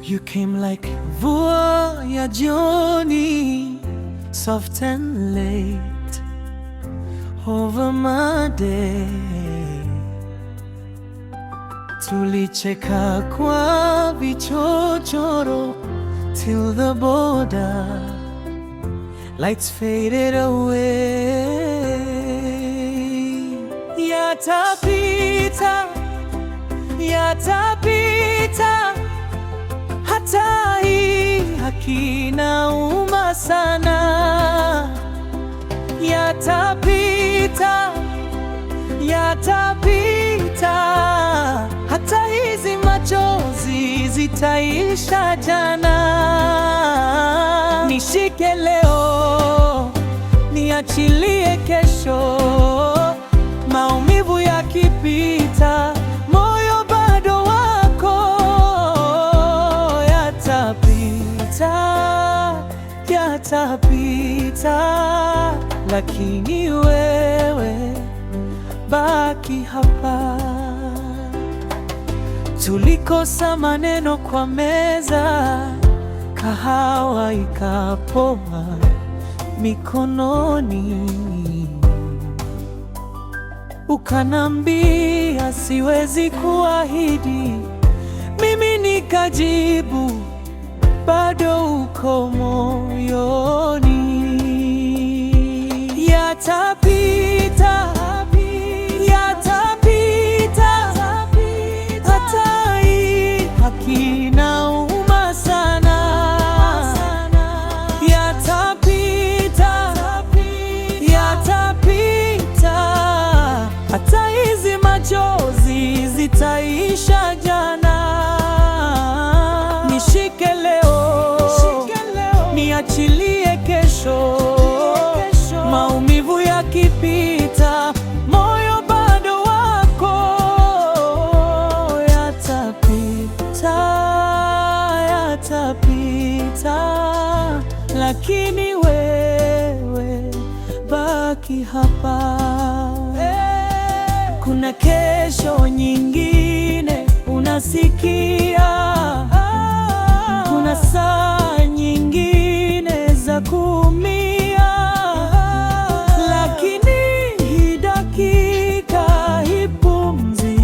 You came like mvua ya jioni, soft and late over my day. Tulicheka kwa vichochoro till the border lights faded away. Yatapita, yatapita, hata hii hakinauma sana. Yatapita, yatapita, hata hizi machozi zitaisha jana. Nishike leo, niachilie kesho. Maumivu yakipita, moyo bado wako. Yatapita, yatapita, lakini wewe baki hapa. Tulikosa maneno kwa meza, kahawa ikapoa mikononi. Ukanambia siwezi kuahidi, mimi nikajibu bado uko moyoni. Yatapita, yatapita, hata hii hakinauma sana. Yatapita, yatapita, hata hizi machozi zitaisha jana. Nishike leo, niachilie kesho. Maumivu yakipita, moyo bado wako. Yatapita, yatapita, lakini wewe baki hapa. Kuna kesho nyingine, unasikia? Kuna saa nyingine za kuumia, lakini hii dakika, hii pumzi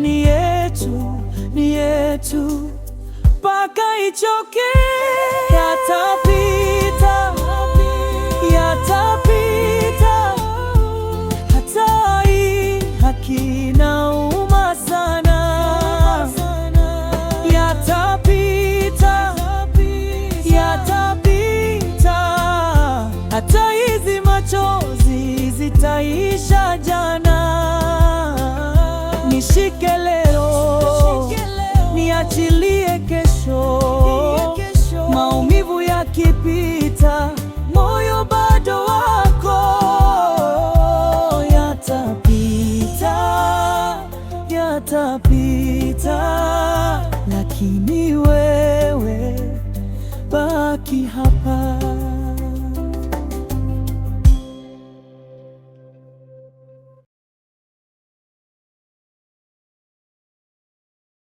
ni yetu, ni yetu mpaka ichoke. Yatapita, yatapita, hata hii hakinauma sana. Yatapita, yatapita, hata hizi machozi zitaisha jana. Nishike leo, niachilie kesho. Maumivu yakipita, moyo bado wako. Yatapita, yatapita, lakini wewe baki hapa.